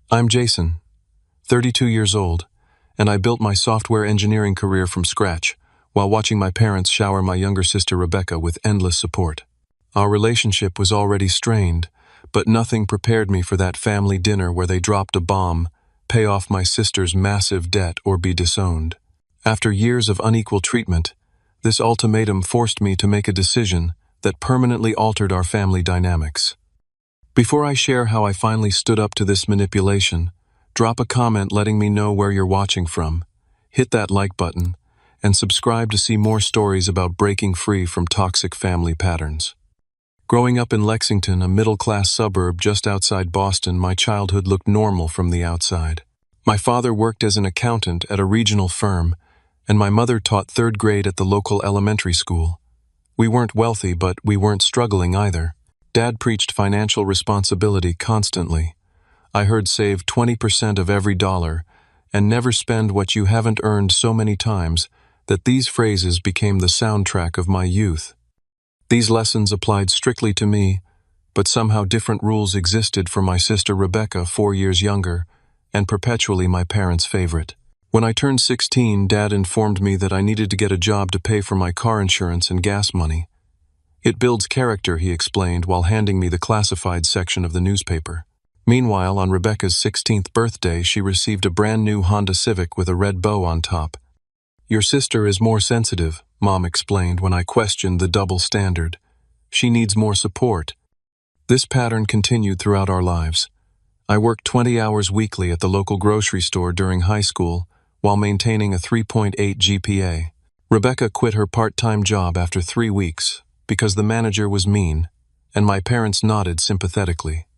I'm Jason, 32 years old, and I built my software engineering career from scratch while watching my parents shower my younger sister Rebecca with endless support. Our relationship was already strained, but nothing prepared me for that family dinner where they dropped a bomb, pay off my sister's massive debt, or be disowned. After years of unequal treatment, this ultimatum forced me to make a decision that permanently altered our family dynamics. Before I share how I finally stood up to this manipulation, drop a comment letting me know where you're watching from, hit that like button, and subscribe to see more stories about breaking free from toxic family patterns. Growing up in Lexington, a middle-class suburb just outside Boston, my childhood looked normal from the outside. My father worked as an accountant at a regional firm, and my mother taught third grade at the local elementary school. We weren't wealthy, but we weren't struggling either. Dad preached financial responsibility constantly. I heard save 20% of every dollar and never spend what you haven't earned so many times that these phrases became the soundtrack of my youth. These lessons applied strictly to me, but somehow different rules existed for my sister Rebecca, 4 years younger, and perpetually my parents' favorite. When I turned 16, Dad informed me that I needed to get a job to pay for my car insurance and gas money. It builds character, he explained while handing me the classified section of the newspaper. Meanwhile, on Rebecca's 16th birthday, she received a brand new Honda Civic with a red bow on top. "Your sister is more sensitive," Mom explained when I questioned the double standard. "She needs more support." This pattern continued throughout our lives. I worked 20 hours weekly at the local grocery store during high school while maintaining a 3.8 GPA. Rebecca quit her part-time job after 3 weeks because the manager was mean, and my parents nodded sympathetically.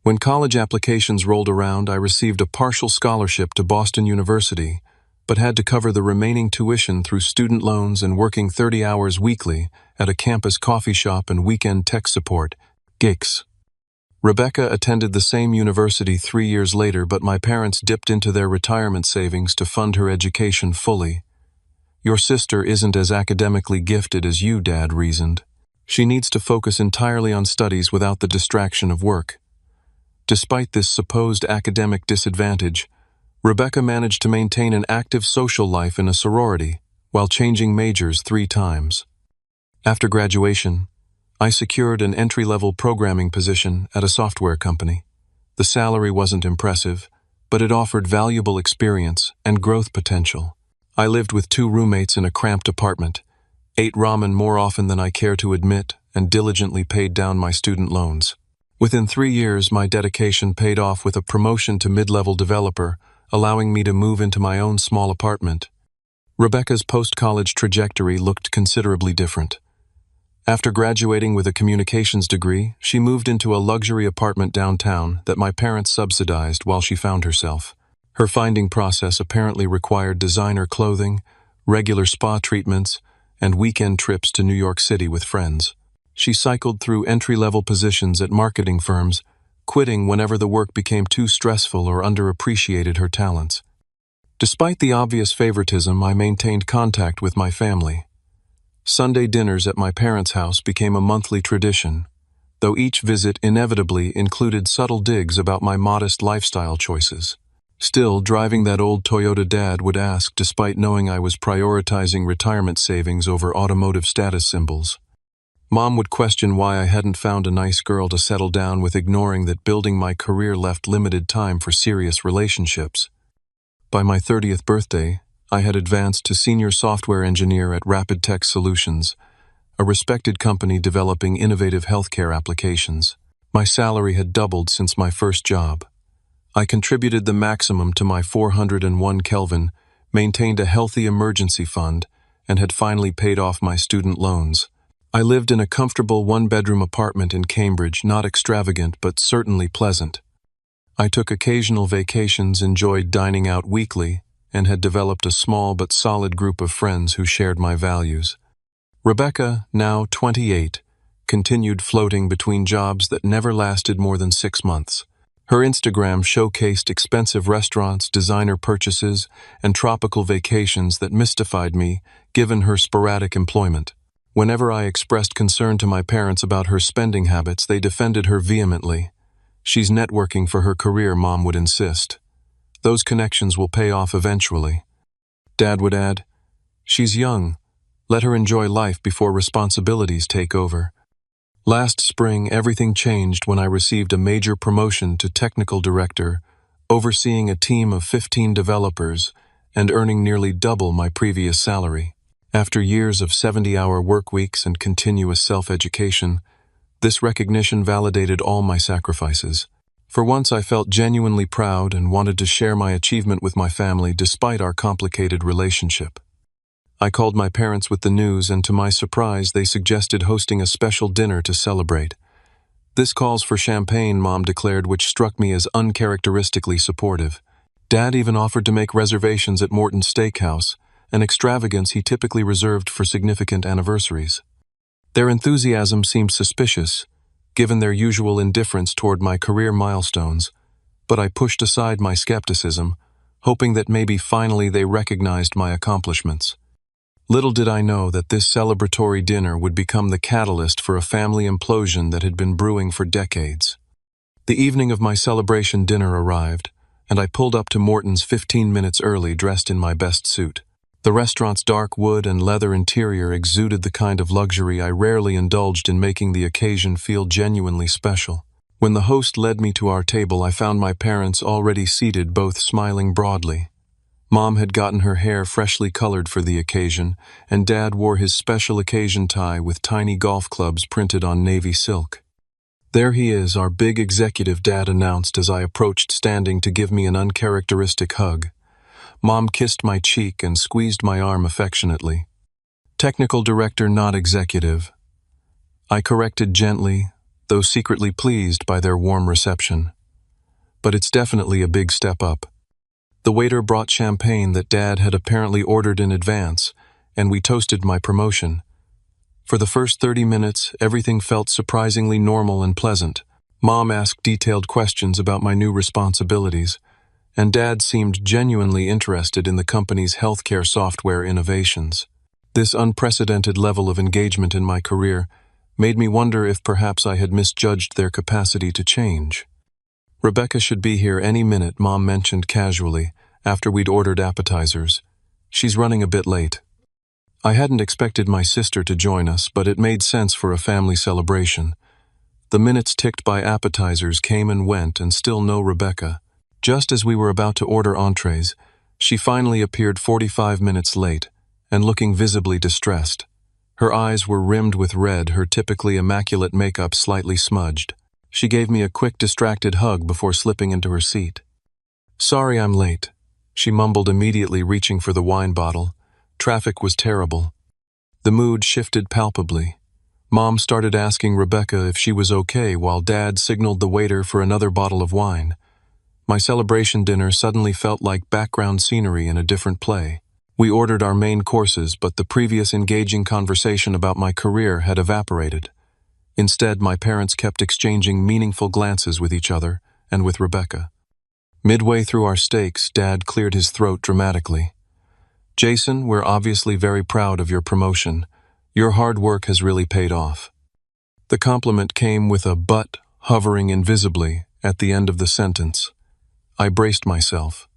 When college applications rolled around, I received a partial scholarship to Boston University, but had to cover the remaining tuition through student loans and working 30 hours weekly at a campus coffee shop and weekend tech support gigs. Rebecca attended the same university 3 years later, but my parents dipped into their retirement savings to fund her education fully. "Your sister isn't as academically gifted as you," Dad reasoned. "She needs to focus entirely on studies without the distraction of work." Despite this supposed academic disadvantage, Rebecca managed to maintain an active social life in a sorority while changing majors 3 times. After graduation, I secured an entry-level programming position at a software company. The salary wasn't impressive, but it offered valuable experience and growth potential. I lived with 2 roommates in a cramped apartment, ate ramen more often than I care to admit, and diligently paid down my student loans. Within 3 years, my dedication paid off with a promotion to mid-level developer, allowing me to move into my own small apartment. Rebecca's post-college trajectory looked considerably different. After graduating with a communications degree, she moved into a luxury apartment downtown that my parents subsidized while she found herself. Her finding process apparently required designer clothing, regular spa treatments, and weekend trips to New York City with friends. She cycled through entry-level positions at marketing firms, quitting whenever the work became too stressful or underappreciated her talents. Despite the obvious favoritism, I maintained contact with my family. Sunday dinners at my parents' house became a monthly tradition, though each visit inevitably included subtle digs about my modest lifestyle choices. Still, driving that old Toyota, Dad would ask, despite knowing I was prioritizing retirement savings over automotive status symbols. Mom would question why I hadn't found a nice girl to settle down with, ignoring that building my career left limited time for serious relationships. By my 30th birthday, I had advanced to senior software engineer at Rapid Tech Solutions, a respected company developing innovative healthcare applications. My salary had doubled since my first job. I contributed the maximum to my 401 Kelvin, maintained a healthy emergency fund, and had finally paid off my student loans. I lived in a comfortable 1-bedroom apartment in Cambridge, not extravagant but certainly pleasant. I took occasional vacations, enjoyed dining out weekly, and had developed a small but solid group of friends who shared my values. Rebecca, now 28, continued floating between jobs that never lasted more than 6 months. Her Instagram showcased expensive restaurants, designer purchases, and tropical vacations that mystified me, given her sporadic employment. Whenever I expressed concern to my parents about her spending habits, they defended her vehemently. She's networking for her career, Mom would insist. Those connections will pay off eventually. Dad would add, she's young. Let her enjoy life before responsibilities take over. Last spring, everything changed when I received a major promotion to technical director, overseeing a team of 15 developers and earning nearly double my previous salary. After years of 70-hour work weeks and continuous self-education, this recognition validated all my sacrifices. For once, I felt genuinely proud and wanted to share my achievement with my family despite our complicated relationship. I called my parents with the news, and to my surprise, they suggested hosting a special dinner to celebrate. This calls for champagne, Mom declared, which struck me as uncharacteristically supportive. Dad even offered to make reservations at Morton's Steakhouse, an extravagance he typically reserved for significant anniversaries. Their enthusiasm seemed suspicious, given their usual indifference toward my career milestones, but I pushed aside my skepticism, hoping that maybe finally they recognized my accomplishments. Little did I know that this celebratory dinner would become the catalyst for a family implosion that had been brewing for decades. The evening of my celebration dinner arrived, and I pulled up to Morton's 15 minutes early, dressed in my best suit. The restaurant's dark wood and leather interior exuded the kind of luxury I rarely indulged in, making the occasion feel genuinely special. When the host led me to our table, I found my parents already seated, both smiling broadly. Mom had gotten her hair freshly colored for the occasion, and Dad wore his special occasion tie with tiny golf clubs printed on navy silk. "There he is, our big executive," Dad announced as I approached, standing to give me an uncharacteristic hug. Mom kissed my cheek and squeezed my arm affectionately. "Technical director, not executive," I corrected gently, though secretly pleased by their warm reception. "But it's definitely a big step up." The waiter brought champagne that Dad had apparently ordered in advance, and we toasted my promotion. For the first 30 minutes, everything felt surprisingly normal and pleasant. Mom asked detailed questions about my new responsibilities, and Dad seemed genuinely interested in the company's healthcare software innovations. This unprecedented level of engagement in my career made me wonder if perhaps I had misjudged their capacity to change. "Rebecca should be here any minute," Mom mentioned casually, after we'd ordered appetizers. "She's running a bit late." I hadn't expected my sister to join us, but it made sense for a family celebration. The minutes ticked by, appetizers came and went, and still no Rebecca. Just as we were about to order entrees, she finally appeared 45 minutes late, and looking visibly distressed. Her eyes were rimmed with red, her typically immaculate makeup slightly smudged. She gave me a quick, distracted hug before slipping into her seat. "Sorry I'm late," she mumbled, immediately reaching for the wine bottle. Traffic was terrible. The mood shifted palpably. Mom started asking Rebecca if she was okay, while Dad signaled the waiter for another bottle of wine. My celebration dinner suddenly felt like background scenery in a different play. We ordered our main courses, but the previous engaging conversation about my career had evaporated. Instead, my parents kept exchanging meaningful glances with each other and with Rebecca. Midway through our steaks, Dad cleared his throat dramatically. "Jason, we're obviously very proud of your promotion. Your hard work has really paid off." The compliment came with a "but" hovering invisibly at the end of the sentence. I braced myself.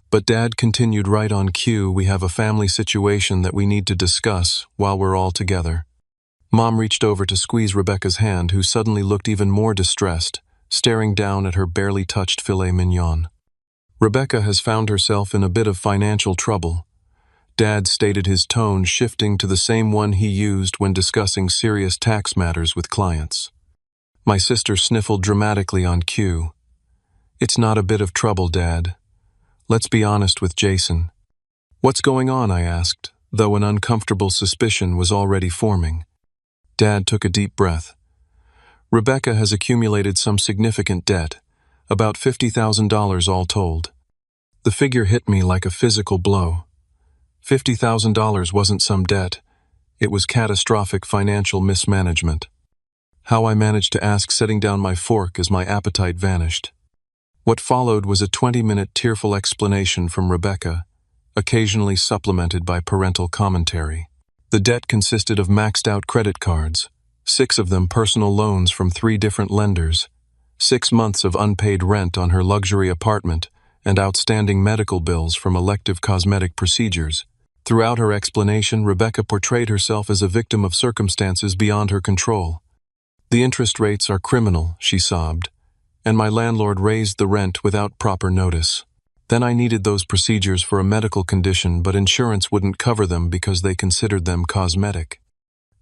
But Dad continued right on cue, "We have a family situation that we need to discuss while we're all together." Mom reached over to squeeze Rebecca's hand, who suddenly looked even more distressed, staring down at her barely touched filet mignon. "Rebecca has found herself in a bit of financial trouble," Dad stated, his tone shifting to the same one he used when discussing serious tax matters with clients. My sister sniffled dramatically on cue. "It's not a bit of trouble, Dad. Let's be honest with Jason." "What's going on?" I asked, though an uncomfortable suspicion was already forming. Dad took a deep breath. "Rebecca has accumulated some significant debt, about $50,000 all told." The figure hit me like a physical blow. $50,000 wasn't some debt. It was catastrophic financial mismanagement. How I managed to ask, setting down my fork as my appetite vanished. What followed was a 20-minute tearful explanation from Rebecca, occasionally supplemented by parental commentary. The debt consisted of maxed-out credit cards, 6 of them personal loans from 3 different lenders, 6 months of unpaid rent on her luxury apartment, and outstanding medical bills from elective cosmetic procedures. Throughout her explanation, Rebecca portrayed herself as a victim of circumstances beyond her control. "The interest rates are criminal," she sobbed, "and my landlord raised the rent without proper notice. Then I needed those procedures for a medical condition, but insurance wouldn't cover them because they considered them cosmetic.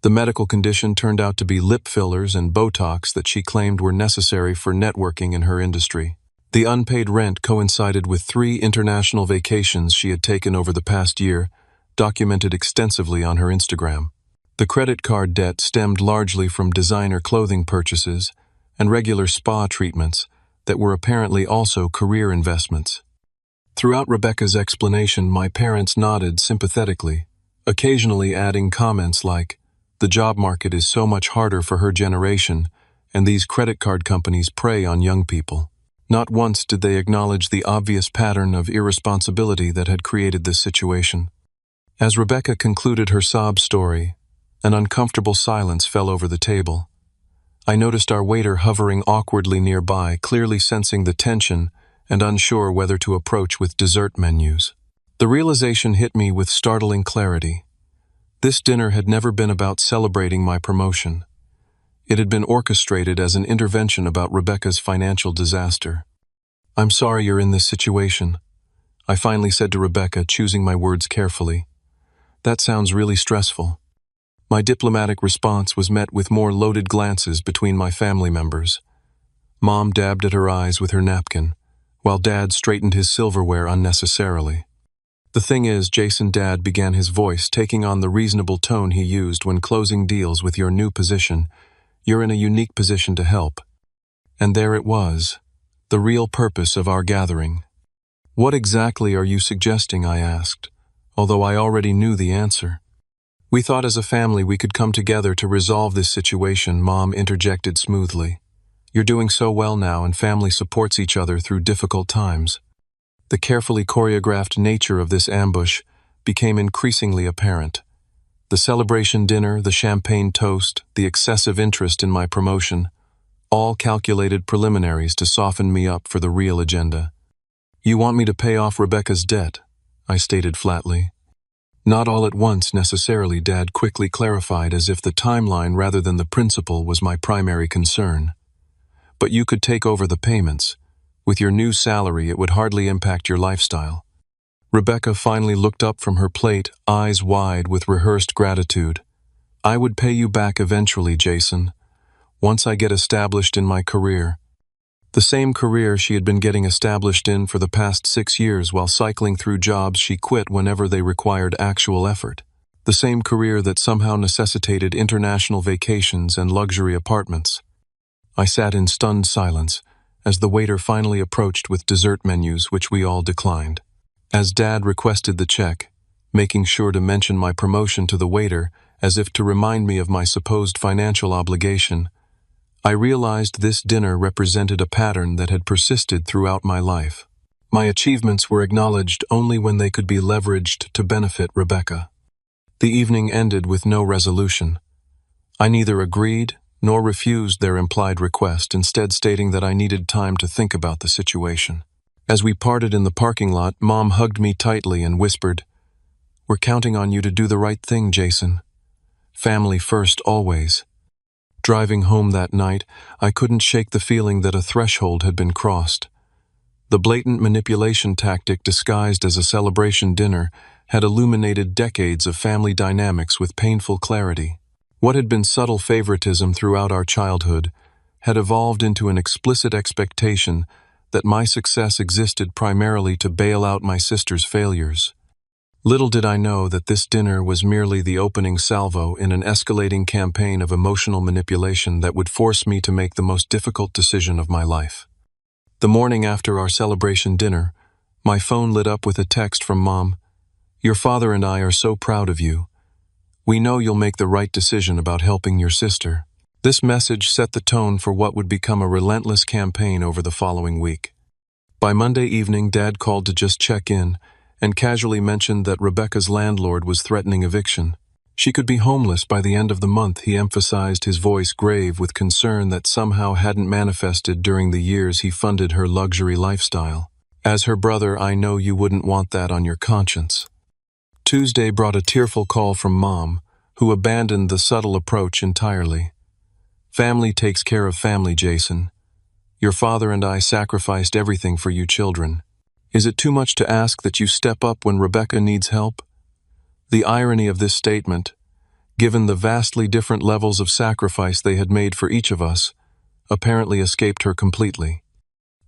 The medical condition turned out to be lip fillers and Botox that she claimed were necessary for networking in her industry. The unpaid rent coincided with 3 international vacations she had taken over the past year, documented extensively on her Instagram. The credit card debt stemmed largely from designer clothing purchases and regular spa treatments that were apparently also career investments." Throughout Rebecca's explanation, my parents nodded sympathetically, occasionally adding comments like, "The job market is so much harder for her generation, and these credit card companies prey on young people." Not once did they acknowledge the obvious pattern of irresponsibility that had created this situation. As Rebecca concluded her sob story, an uncomfortable silence fell over the table. I noticed our waiter hovering awkwardly nearby, clearly sensing the tension and unsure whether to approach with dessert menus. The realization hit me with startling clarity. This dinner had never been about celebrating my promotion. It had been orchestrated as an intervention about Rebecca's financial disaster. "I'm sorry you're in this situation," I finally said to Rebecca, choosing my words carefully. "That sounds really stressful." My diplomatic response was met with more loaded glances between my family members. Mom dabbed at her eyes with her napkin, while Dad straightened his silverware unnecessarily. "The thing is, Jason," Dad began, his voice taking on the reasonable tone he used when closing deals with your new position, "you're in a unique position to help." And there it was, the real purpose of our gathering. "What exactly are you suggesting?" I asked, although I already knew the answer. "We thought as a family we could come together to resolve this situation," Mom interjected smoothly. "You're doing so well now, and family supports each other through difficult times." The carefully choreographed nature of this ambush became increasingly apparent. The celebration dinner, the champagne toast, the excessive interest in my promotion, all calculated preliminaries to soften me up for the real agenda. "You want me to pay off Rebecca's debt," I stated flatly. "Not all at once necessarily," Dad quickly clarified, as if the timeline rather than the principle was my primary concern. "But you could take over the payments. With your new salary, it would hardly impact your lifestyle." Rebecca finally looked up from her plate, eyes wide with rehearsed gratitude. "I would pay you back eventually, Jason, once I get established in my career." The same career she had been getting established in for the past 6 years while cycling through jobs she quit whenever they required actual effort. The same career that somehow necessitated international vacations and luxury apartments. I sat in stunned silence as the waiter finally approached with dessert menus, which we all declined. As Dad requested the check, making sure to mention my promotion to the waiter as if to remind me of my supposed financial obligation, I realized this dinner represented a pattern that had persisted throughout my life. My achievements were acknowledged only when they could be leveraged to benefit Rebecca. The evening ended with no resolution. I neither agreed nor refused their implied request, instead stating that I needed time to think about the situation. As we parted in the parking lot, Mom hugged me tightly and whispered, "We're counting on you to do the right thing, Jason. Family first always." Driving home that night, I couldn't shake the feeling that a threshold had been crossed. The blatant manipulation tactic disguised as a celebration dinner had illuminated decades of family dynamics with painful clarity. What had been subtle favoritism throughout our childhood had evolved into an explicit expectation that my success existed primarily to bail out my sister's failures. Little did I know that this dinner was merely the opening salvo in an escalating campaign of emotional manipulation that would force me to make the most difficult decision of my life. The morning after our celebration dinner, my phone lit up with a text from Mom. "Your father and I are so proud of you. We know you'll make the right decision about helping your sister." This message set the tone for what would become a relentless campaign over the following week. By Monday evening, Dad called to just check in and casually mentioned that Rebecca's landlord was threatening eviction. She could be homeless by the end of the month, he emphasized, his voice grave with concern that somehow hadn't manifested during the years he funded her luxury lifestyle. As her brother, I know you wouldn't want that on your conscience. Tuesday brought a tearful call from Mom, who abandoned the subtle approach entirely. Family takes care of family, Jason. Your father and I sacrificed everything for you children. Is it too much to ask that you step up when Rebecca needs help? The irony of this statement, given the vastly different levels of sacrifice they had made for each of us, apparently escaped her completely.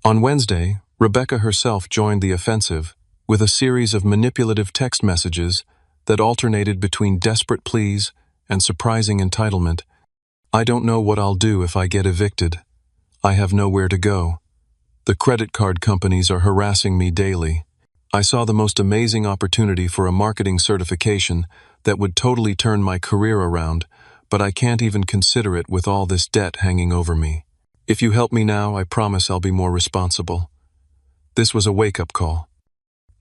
On Wednesday, Rebecca herself joined the offensive with a series of manipulative text messages that alternated between desperate pleas and surprising entitlement. I don't know what I'll do if I get evicted. I have nowhere to go. The credit card companies are harassing me daily. I saw the most amazing opportunity for a marketing certification that would totally turn my career around, but I can't even consider it with all this debt hanging over me. If you help me now, I promise I'll be more responsible. This was a wake-up call.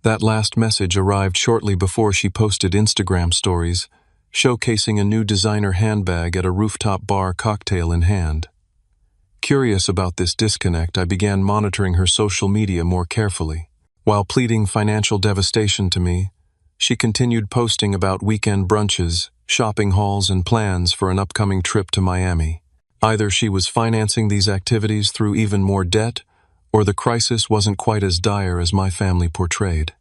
That last message arrived shortly before she posted Instagram stories, showcasing a new designer handbag at a rooftop bar, cocktail in hand. Curious about this disconnect, I began monitoring her social media more carefully. While pleading financial devastation to me, she continued posting about weekend brunches, shopping hauls, and plans for an upcoming trip to Miami. Either she was financing these activities through even more debt, or the crisis wasn't quite as dire as my family portrayed.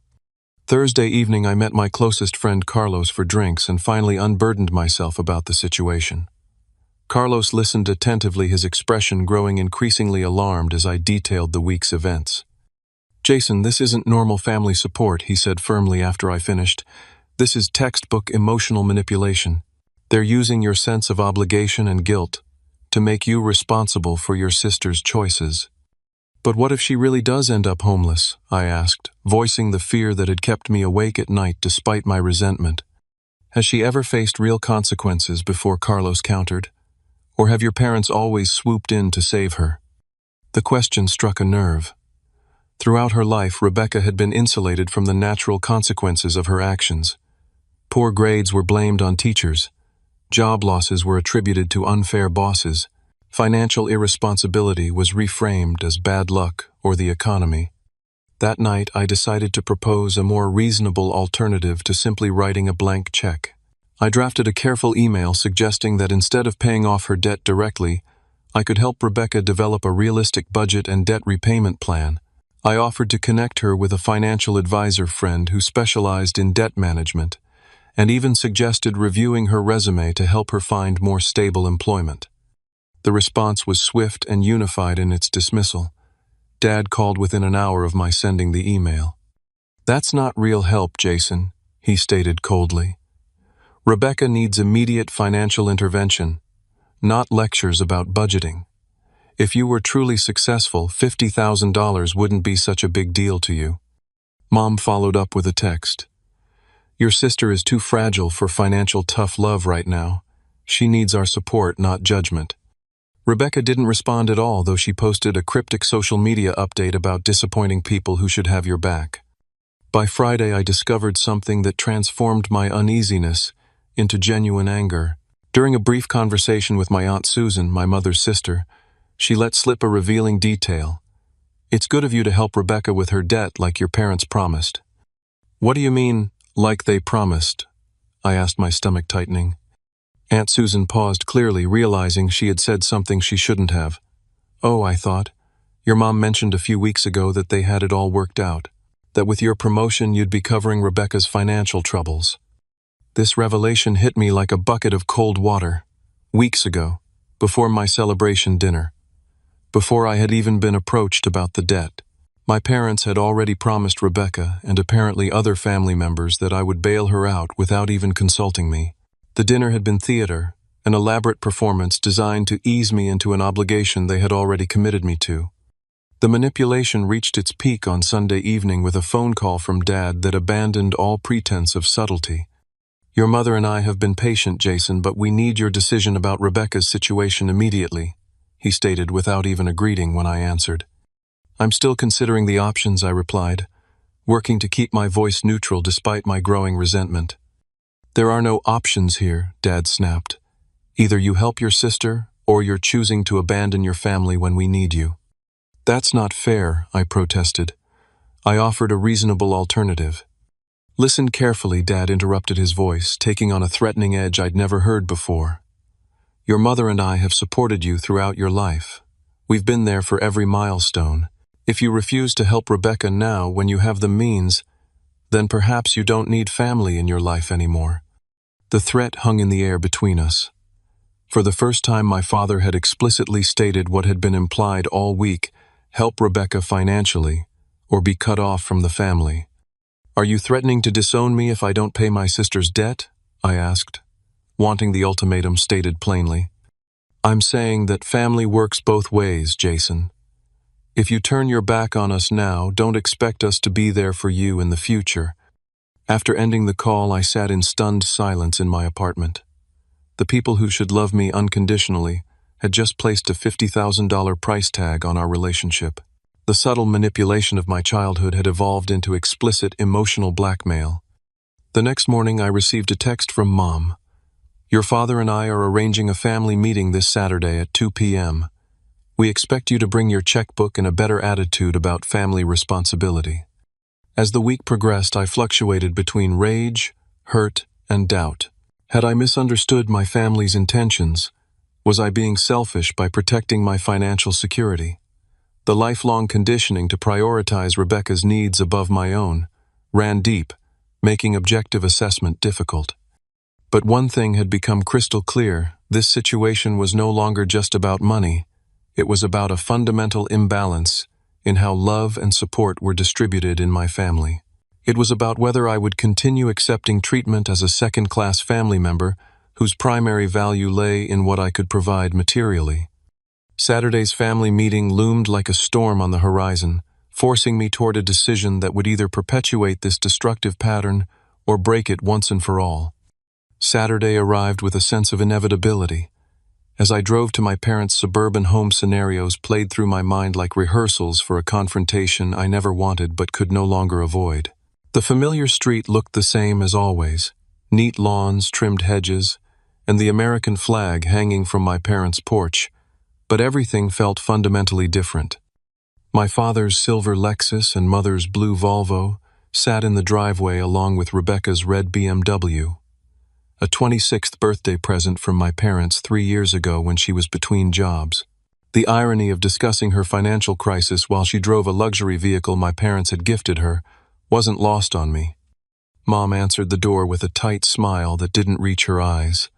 Thursday evening, I met my closest friend Carlos for drinks and finally unburdened myself about the situation. Carlos listened attentively, his expression growing increasingly alarmed as I detailed the week's events. Jason, this isn't normal family support, he said firmly after I finished. This is textbook emotional manipulation. They're using your sense of obligation and guilt to make you responsible for your sister's choices. But what if she really does end up homeless? I asked, voicing the fear that had kept me awake at night despite my resentment. Has she ever faced real consequences before? Carlos countered. Or have your parents always swooped in to save her? The question struck a nerve. Throughout her life, Rebecca had been insulated from the natural consequences of her actions. Poor grades were blamed on teachers. Job losses were attributed to unfair bosses. Financial irresponsibility was reframed as bad luck or the economy. That night, I decided to propose a more reasonable alternative to simply writing a blank check. I drafted a careful email suggesting that instead of paying off her debt directly, I could help Rebecca develop a realistic budget and debt repayment plan. I offered to connect her with a financial advisor friend who specialized in debt management, and even suggested reviewing her resume to help her find more stable employment. The response was swift and unified in its dismissal. Dad called within an hour of my sending the email. That's not real help, Jason, he stated coldly. Rebecca needs immediate financial intervention, not lectures about budgeting. If you were truly successful, $50,000 wouldn't be such a big deal to you. Mom followed up with a text. Your sister is too fragile for financial tough love right now. She needs our support, not judgment. Rebecca didn't respond at all, though she posted a cryptic social media update about disappointing people who should have your back. By Friday, I discovered something that transformed my uneasiness into genuine anger. During a brief conversation with my Aunt Susan, my mother's sister, she let slip a revealing detail. It's good of you to help Rebecca with her debt like your parents promised. What do you mean, like they promised? I asked, my stomach tightening. Aunt Susan paused, clearly realizing she had said something she shouldn't have. Oh, I thought. Your mom mentioned a few weeks ago that they had it all worked out, that with your promotion you'd be covering Rebecca's financial troubles. This revelation hit me like a bucket of cold water. Weeks ago, before my celebration dinner. Before I had even been approached about the debt. My parents had already promised Rebecca and apparently other family members that I would bail her out without even consulting me. The dinner had been theater, an elaborate performance designed to ease me into an obligation they had already committed me to. The manipulation reached its peak on Sunday evening with a phone call from Dad that abandoned all pretense of subtlety. Your mother and I have been patient, Jason, but we need your decision about Rebecca's situation immediately, he stated without even a greeting when I answered. I'm still considering the options, I replied, working to keep my voice neutral despite my growing resentment. There are no options here, Dad snapped. Either you help your sister, or you're choosing to abandon your family when we need you. That's not fair, I protested. I offered a reasonable alternative. Listen carefully, Dad interrupted his voice, taking on a threatening edge I'd never heard before. Your mother and I have supported you throughout your life. We've been there for every milestone. If you refuse to help Rebecca now when you have the means, then perhaps you don't need family in your life anymore. The threat hung in the air between us. For the first time, my father had explicitly stated what had been implied all week: help Rebecca financially, or be cut off from the family. Are you threatening to disown me if I don't pay my sister's debt? I asked, wanting the ultimatum stated plainly. I'm saying that family works both ways, Jason. If you turn your back on us now, don't expect us to be there for you in the future. After ending the call, I sat in stunned silence in my apartment. The people who should love me unconditionally had just placed a $50,000 price tag on our relationship. The subtle manipulation of my childhood had evolved into explicit emotional blackmail. The next morning, I received a text from Mom. Your father and I are arranging a family meeting this Saturday at 2 p.m. We expect you to bring your checkbook and a better attitude about family responsibility. As the week progressed, I fluctuated between rage, hurt, and doubt. Had I misunderstood my family's intentions? Was I being selfish by protecting my financial security? The lifelong conditioning to prioritize Rebecca's needs above my own ran deep, making objective assessment difficult. But one thing had become crystal clear: this situation was no longer just about money. It was about a fundamental imbalance in how love and support were distributed in my family. It was about whether I would continue accepting treatment as a second-class family member whose primary value lay in what I could provide materially. Saturday's family meeting loomed like a storm on the horizon, forcing me toward a decision that would either perpetuate this destructive pattern or break it once and for all. Saturday arrived with a sense of inevitability. As I drove to my parents' suburban home, scenarios played through my mind like rehearsals for a confrontation I never wanted but could no longer avoid. The familiar street looked the same as always: neat lawns, trimmed hedges, and the American flag hanging from my parents' porch. But everything felt fundamentally different. My father's silver Lexus and mother's blue Volvo sat in the driveway along with Rebecca's red BMW. A 26th birthday present from my parents 3 years ago when she was between jobs. The irony of discussing her financial crisis while she drove a luxury vehicle my parents had gifted her wasn't lost on me. Mom answered the door with a tight smile that didn't reach her eyes.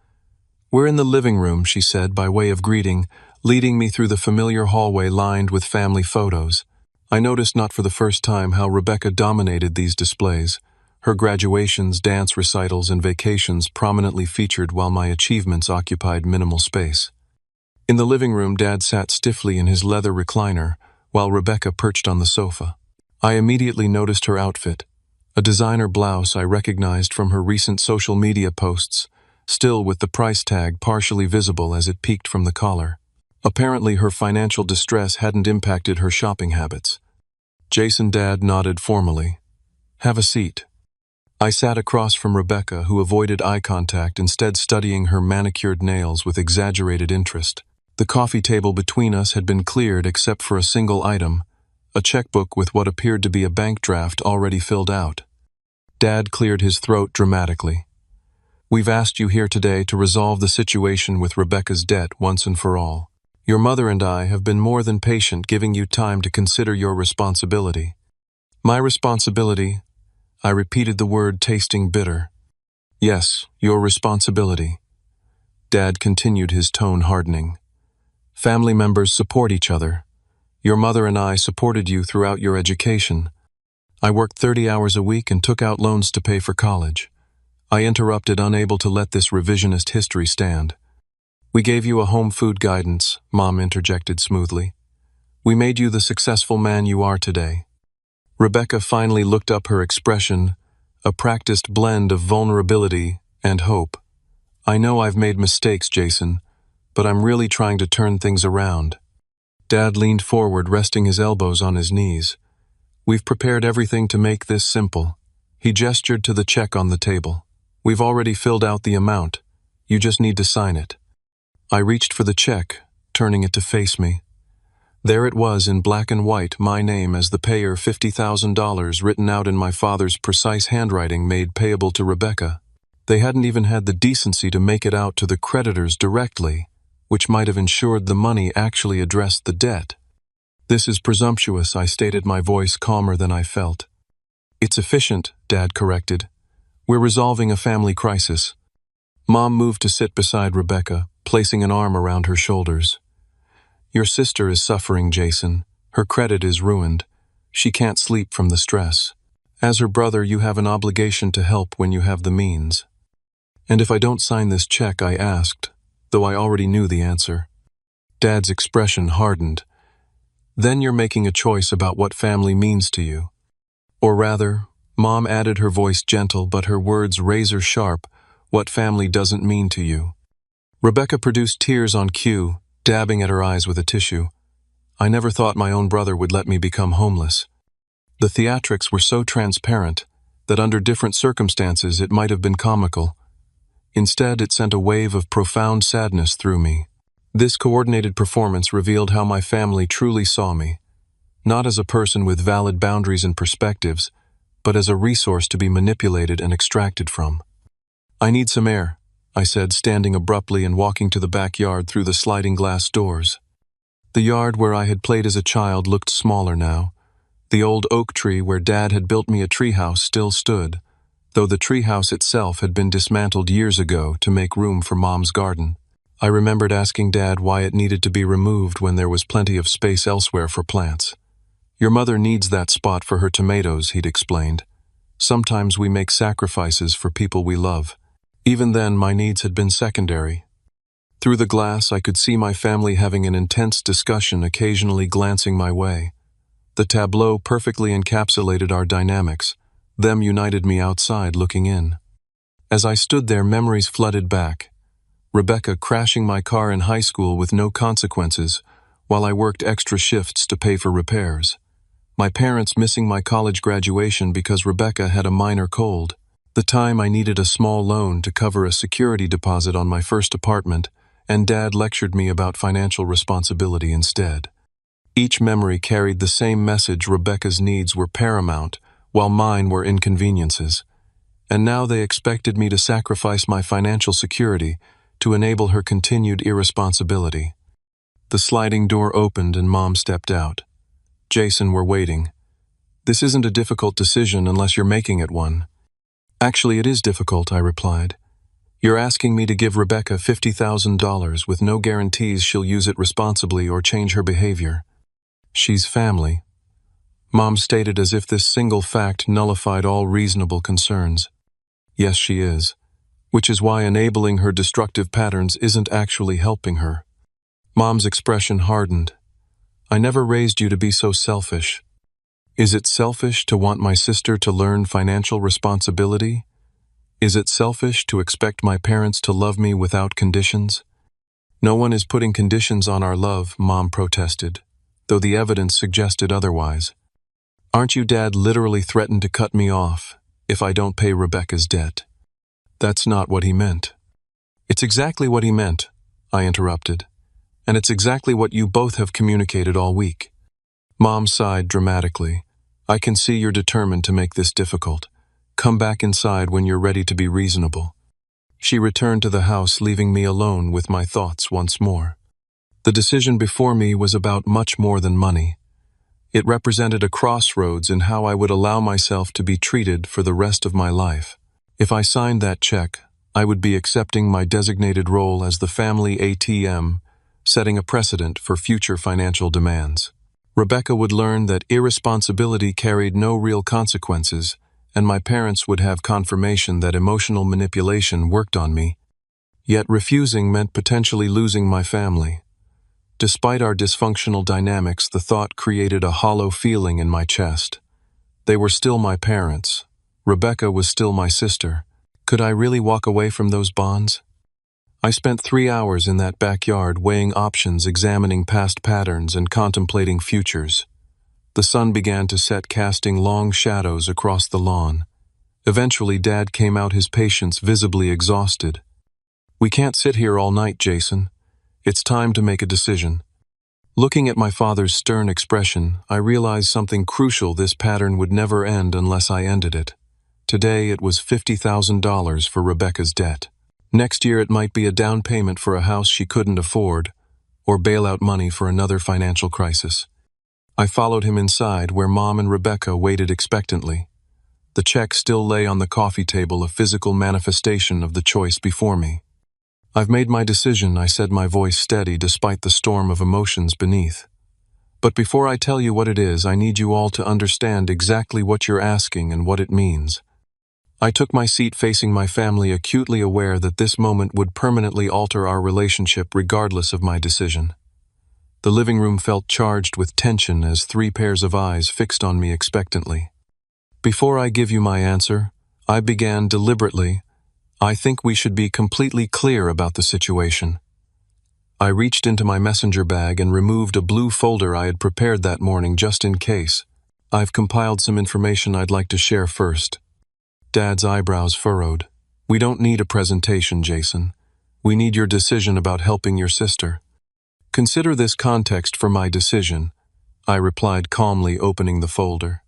We're in the living room, she said by way of greeting, leading me through the familiar hallway lined with family photos. I noticed not for the first time how Rebecca dominated these displays. Her graduations, dance recitals, and vacations prominently featured while my achievements occupied minimal space. In the living room, Dad sat stiffly in his leather recliner, while Rebecca perched on the sofa. I immediately noticed her outfit, a designer blouse I recognized from her recent social media posts, still with the price tag partially visible as it peeked from the collar. Apparently, her financial distress hadn't impacted her shopping habits. Jason, Dad nodded formally. Have a seat. I sat across from Rebecca, who avoided eye contact, instead studying her manicured nails with exaggerated interest. The coffee table between us had been cleared except for a single item, a checkbook with what appeared to be a bank draft already filled out. Dad cleared his throat dramatically. We've asked you here today to resolve the situation with Rebecca's debt once and for all. Your mother and I have been more than patient, giving you time to consider your responsibility. My responsibility? I repeated the word, tasting bitter. Yes, your responsibility. Dad continued, his tone hardening. Family members support each other. Your mother and I supported you throughout your education. I worked 30 hours a week and took out loans to pay for college. I interrupted, unable to let this revisionist history stand. We gave you a home food guidance, Mom interjected smoothly. We made you the successful man you are today. Rebecca finally looked up, her expression a practiced blend of vulnerability and hope. I know I've made mistakes, Jason, but I'm really trying to turn things around. Dad leaned forward, resting his elbows on his knees. We've prepared everything to make this simple. He gestured to the check on the table. We've already filled out the amount. You just need to sign it. I reached for the check, turning it to face me. There it was in black and white, my name as the payer, $50,000 written out in my father's precise handwriting made payable to Rebecca. They hadn't even had the decency to make it out to the creditors directly, which might have ensured the money actually addressed the debt. This is presumptuous, I stated, my voice calmer than I felt. It's efficient, Dad corrected. We're resolving a family crisis. Mom moved to sit beside Rebecca, placing an arm around her shoulders. Your sister is suffering, Jason. Her credit is ruined. She can't sleep from the stress. As her brother, you have an obligation to help when you have the means. And if I don't sign this check, I asked, though I already knew the answer. Dad's expression hardened. Then you're making a choice about what family means to you. Or rather, Mom added, her voice gentle but her words razor sharp, what family doesn't mean to you. Rebecca produced tears on cue, dabbing at her eyes with a tissue. I never thought my own brother would let me become homeless. The theatrics were so transparent that under different circumstances it might have been comical. Instead, it sent a wave of profound sadness through me. This coordinated performance revealed how my family truly saw me, not as a person with valid boundaries and perspectives, but as a resource to be manipulated and extracted from. I need some air, I said, standing abruptly and walking to the backyard through the sliding glass doors. The yard where I had played as a child looked smaller now. The old oak tree where Dad had built me a treehouse still stood, though the treehouse itself had been dismantled years ago to make room for Mom's garden. I remembered asking Dad why it needed to be removed when there was plenty of space elsewhere for plants. Your mother needs that spot for her tomatoes, he'd explained. Sometimes we make sacrifices for people we love. Even then, my needs had been secondary. Through the glass, I could see my family having an intense discussion, occasionally glancing my way. The tableau perfectly encapsulated our dynamics. Them united me outside, looking in. As I stood there, memories flooded back. Rebecca crashing my car in high school with no consequences, while I worked extra shifts to pay for repairs. My parents missing my college graduation because Rebecca had a minor cold. The time I needed a small loan to cover a security deposit on my first apartment, and Dad lectured me about financial responsibility instead. Each memory carried the same message: Rebecca's needs were paramount, while mine were inconveniences. And now they expected me to sacrifice my financial security to enable her continued irresponsibility. The sliding door opened and Mom stepped out. Jason, we're waiting. This isn't a difficult decision unless you're making it one. Actually, it is difficult, I replied. You're asking me to give Rebecca $50,000 with no guarantees she'll use it responsibly or change her behavior. She's family. Mom stated as if this single fact nullified all reasonable concerns. Yes, she is. Which is why enabling her destructive patterns isn't actually helping her. Mom's expression hardened. I never raised you to be so selfish. Is it selfish to want my sister to learn financial responsibility? Is it selfish to expect my parents to love me without conditions? No one is putting conditions on our love, Mom protested, though the evidence suggested otherwise. Aren't you, Dad literally threatened to cut me off if I don't pay Rebecca's debt? That's not what he meant. It's exactly what he meant, I interrupted. And it's exactly what you both have communicated all week. Mom sighed dramatically. I can see you're determined to make this difficult. Come back inside when you're ready to be reasonable. She returned to the house, leaving me alone with my thoughts once more. The decision before me was about much more than money. It represented a crossroads in how I would allow myself to be treated for the rest of my life. If I signed that check, I would be accepting my designated role as the family ATM, setting a precedent for future financial demands. Rebecca would learn that irresponsibility carried no real consequences, and my parents would have confirmation that emotional manipulation worked on me. Yet refusing meant potentially losing my family. Despite our dysfunctional dynamics, the thought created a hollow feeling in my chest. They were still my parents. Rebecca was still my sister. Could I really walk away from those bonds? I spent 3 hours in that backyard weighing options, examining past patterns, and contemplating futures. The sun began to set, casting long shadows across the lawn. Eventually, Dad came out, his patience visibly exhausted. "We can't sit here all night, Jason. It's time to make a decision." Looking at my father's stern expression, I realized something crucial: this pattern would never end unless I ended it. Today it was $50,000 for Rebecca's debt. Next year it might be a down payment for a house she couldn't afford, or bailout money for another financial crisis. I followed him inside, where Mom and Rebecca waited expectantly. The check still lay on the coffee table, a physical manifestation of the choice before me. "I've made my decision," I said, my voice steady despite the storm of emotions beneath. "But before I tell you what it is, I need you all to understand exactly what you're asking and what it means." I took my seat facing my family, acutely aware that this moment would permanently alter our relationship regardless of my decision. The living room felt charged with tension as 3 pairs of eyes fixed on me expectantly. "Before I give you my answer," I began deliberately, "I think we should be completely clear about the situation." I reached into my messenger bag and removed a blue folder I had prepared that morning just in case. "I've compiled some information I'd like to share first." Dad's eyebrows furrowed. "We don't need a presentation, Jason. We need your decision about helping your sister." "Consider this context for my decision," I replied calmly, opening the folder.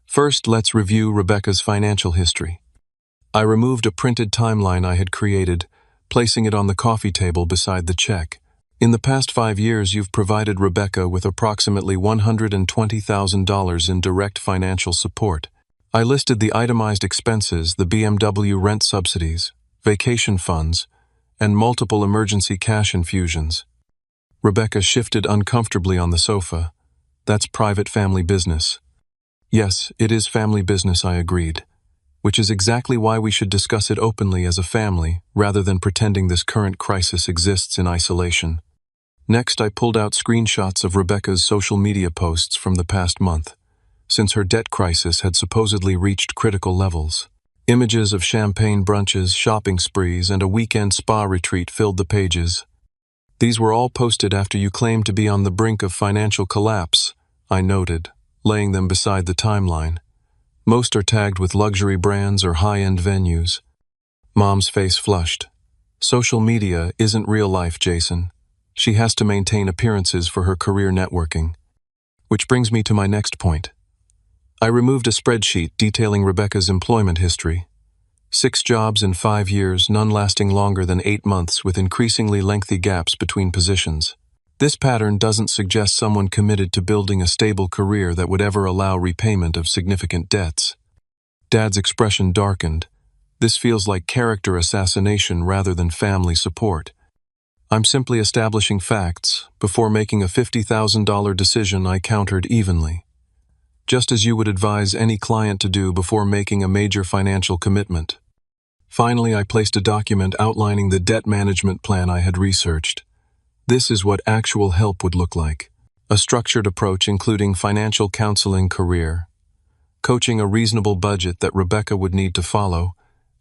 "First, let's review Rebecca's financial history." I removed a printed timeline I had created, placing it on the coffee table beside the check. "In the past 5 years, you've provided Rebecca with approximately $120,000 in direct financial support." I listed the itemized expenses: the BMW rent subsidies, vacation funds, and multiple emergency cash infusions. Rebecca shifted uncomfortably on the sofa. "That's private family business." "Yes, it is family business," I agreed. "Which is exactly why we should discuss it openly as a family, rather than pretending this current crisis exists in isolation." Next, I pulled out screenshots of Rebecca's social media posts from the past month, since her debt crisis had supposedly reached critical levels. Images of champagne brunches, shopping sprees, and a weekend spa retreat filled the pages. "These were all posted after you claimed to be on the brink of financial collapse," I noted, laying them beside the timeline. "Most are tagged with luxury brands or high-end venues." Mom's face flushed. "Social media isn't real life, Jason. She has to maintain appearances for her career networking." Which brings me to my next point. I removed a spreadsheet detailing Rebecca's employment history. 6 jobs in 5 years, none lasting longer than 8 months, with increasingly lengthy gaps between positions. This pattern doesn't suggest someone committed to building a stable career that would ever allow repayment of significant debts. Dad's expression darkened. "This feels like character assassination rather than family support." "I'm simply establishing facts. Before making a $50,000 decision," I countered evenly. "Just as you would advise any client to do before making a major financial commitment." Finally, I placed a document outlining the debt management plan I had researched. This is what actual help would look like. A structured approach including financial counseling, career coaching, a reasonable budget that Rebecca would need to follow,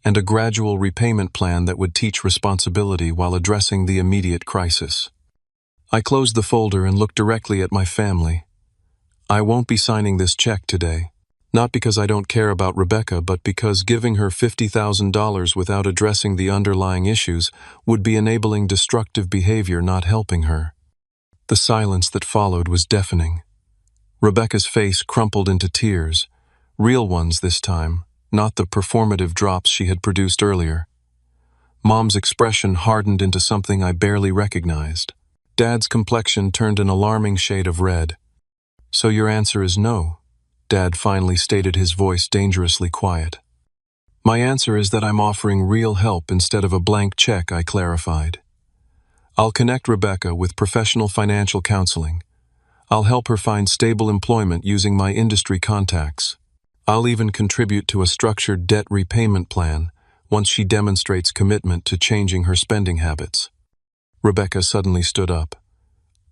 and a gradual repayment plan that would teach responsibility while addressing the immediate crisis. I closed the folder and looked directly at my family. "I won't be signing this check today. Not because I don't care about Rebecca, but because giving her $50,000 without addressing the underlying issues would be enabling destructive behavior, not helping her." The silence that followed was deafening. Rebecca's face crumpled into tears, real ones this time, not the performative drops she had produced earlier. Mom's expression hardened into something I barely recognized. Dad's complexion turned an alarming shade of red. "So your answer is no?" Dad finally stated, his voice dangerously quiet. "My answer is that I'm offering real help instead of a blank check," I clarified. "I'll connect Rebecca with professional financial counseling. I'll help her find stable employment using my industry contacts. I'll even contribute to a structured debt repayment plan once she demonstrates commitment to changing her spending habits." Rebecca suddenly stood up.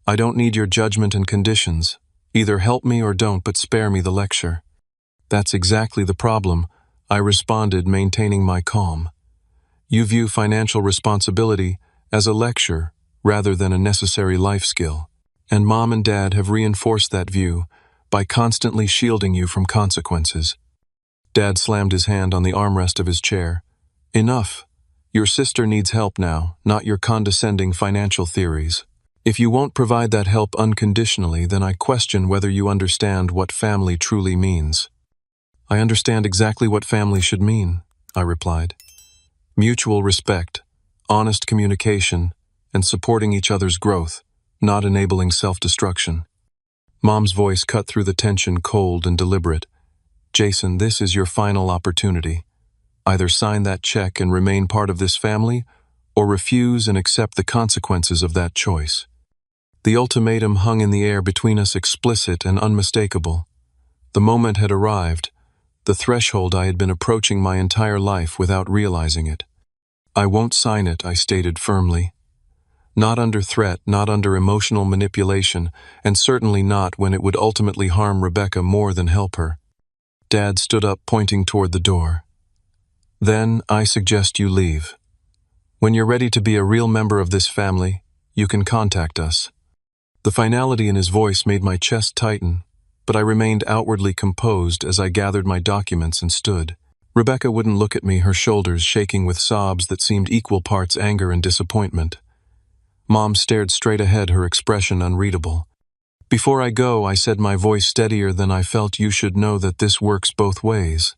"I don't need your judgment and conditions. Either help me or don't, but spare me the lecture." "That's exactly the problem," I responded, maintaining my calm. "You view financial responsibility as a lecture rather than a necessary life skill, and Mom and Dad have reinforced that view by constantly shielding you from consequences." Dad slammed his hand on the armrest of his chair. Enough. Your sister needs help now, not your condescending financial theories. If you won't provide that help unconditionally, then I question whether you understand what family truly means. I understand exactly what family should mean, I replied. Mutual respect, honest communication, and supporting each other's growth, not enabling self-destruction. Mom's voice cut through the tension, cold and deliberate. Jason, this is your final opportunity. Either sign that check and remain part of this family, or refuse and accept the consequences of that choice. The ultimatum hung in the air between us, explicit and unmistakable. The moment had arrived, the threshold I had been approaching my entire life without realizing it. I won't sign it, I stated firmly. Not under threat, not under emotional manipulation, and certainly not when it would ultimately harm Rebecca more than help her. Dad stood up, pointing toward the door. Then I suggest you leave. When you're ready to be a real member of this family, you can contact us. The finality in his voice made my chest tighten, but I remained outwardly composed as I gathered my documents and stood. Rebecca wouldn't look at me, her shoulders shaking with sobs that seemed equal parts anger and disappointment. Mom stared straight ahead, her expression unreadable. Before I go, I said, my voice steadier than I felt, you should know that this works both ways.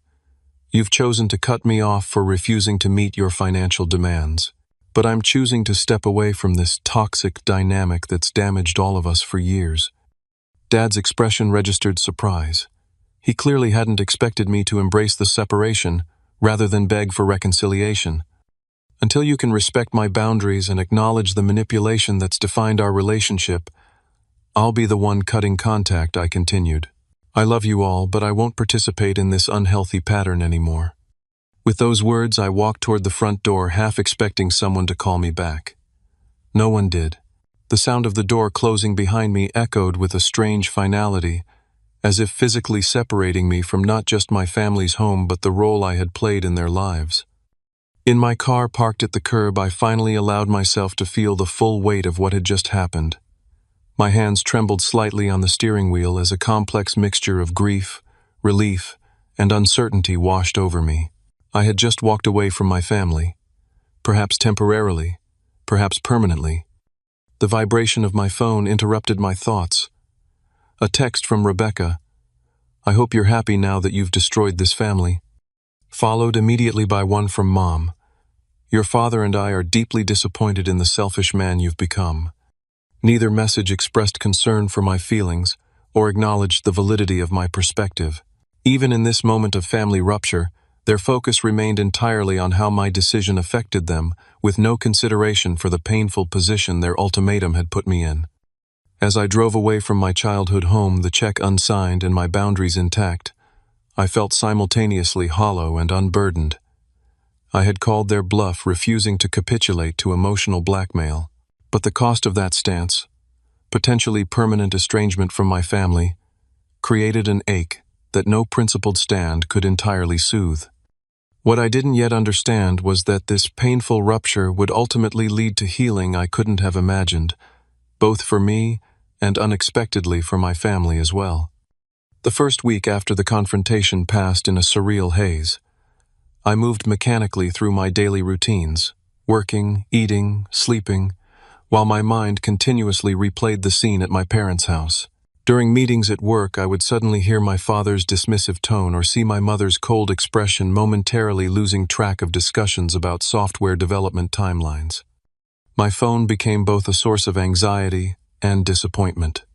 You've chosen to cut me off for refusing to meet your financial demands. But I'm choosing to step away from this toxic dynamic that's damaged all of us for years. Dad's expression registered surprise. He clearly hadn't expected me to embrace the separation rather than beg for reconciliation. Until you can respect my boundaries and acknowledge the manipulation that's defined our relationship, I'll be the one cutting contact, I continued. I love you all, but I won't participate in this unhealthy pattern anymore. With those words, I walked toward the front door, half expecting someone to call me back. No one did. The sound of the door closing behind me echoed with a strange finality, as if physically separating me from not just my family's home but the role I had played in their lives. In my car parked at the curb, I finally allowed myself to feel the full weight of what had just happened. My hands trembled slightly on the steering wheel as a complex mixture of grief, relief, and uncertainty washed over me. I had just walked away from my family, perhaps temporarily, perhaps permanently. The vibration of my phone interrupted my thoughts. A text from Rebecca. I hope you're happy now that you've destroyed this family. Followed immediately by one from Mom. Your father and I are deeply disappointed in the selfish man you've become. Neither message expressed concern for my feelings or acknowledged the validity of my perspective. Even in this moment of family rupture, their focus remained entirely on how my decision affected them, with no consideration for the painful position their ultimatum had put me in. As I drove away from my childhood home, the check unsigned and my boundaries intact, I felt simultaneously hollow and unburdened. I had called their bluff, refusing to capitulate to emotional blackmail. But the cost of that stance, potentially permanent estrangement from my family, created an ache that no principled stand could entirely soothe. What I didn't yet understand was that this painful rupture would ultimately lead to healing I couldn't have imagined, both for me and unexpectedly for my family as well. The first week after the confrontation passed in a surreal haze. I moved mechanically through my daily routines, working, eating, sleeping, while my mind continuously replayed the scene at my parents' house. During meetings at work, I would suddenly hear my father's dismissive tone or see my mother's cold expression, momentarily losing track of discussions about software development timelines. My phone became both a source of anxiety and disappointment.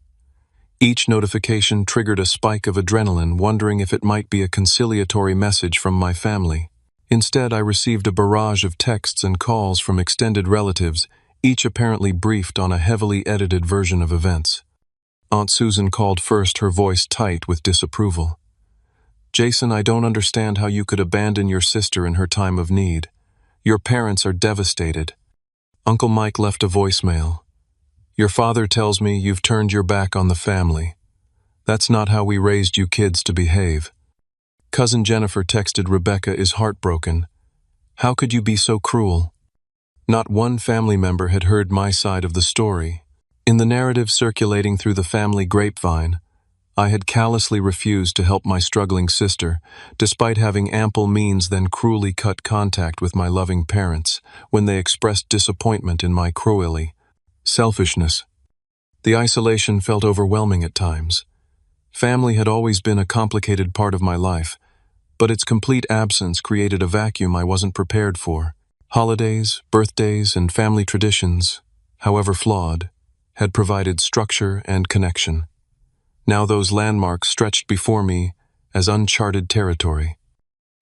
Each notification triggered a spike of adrenaline, wondering if it might be a conciliatory message from my family. Instead, I received a barrage of texts and calls from extended relatives, each apparently briefed on a heavily edited version of events. Aunt Susan called first, her voice tight with disapproval. Jason, I don't understand how you could abandon your sister in her time of need. Your parents are devastated. Uncle Mike left a voicemail. Your father tells me you've turned your back on the family. That's not how we raised you kids to behave. Cousin Jennifer texted, Rebecca is heartbroken. How could you be so cruel? Not one family member had heard my side of the story. In the narrative circulating through the family grapevine, I had callously refused to help my struggling sister, despite having ample means, then cruelly cut contact with my loving parents when they expressed disappointment in my cruelty. Selfishness. The isolation felt overwhelming at times. Family had always been a complicated part of my life, but its complete absence created a vacuum I wasn't prepared for. Holidays, birthdays, and family traditions, however flawed, had provided structure and connection. Now those landmarks stretched before me as uncharted territory.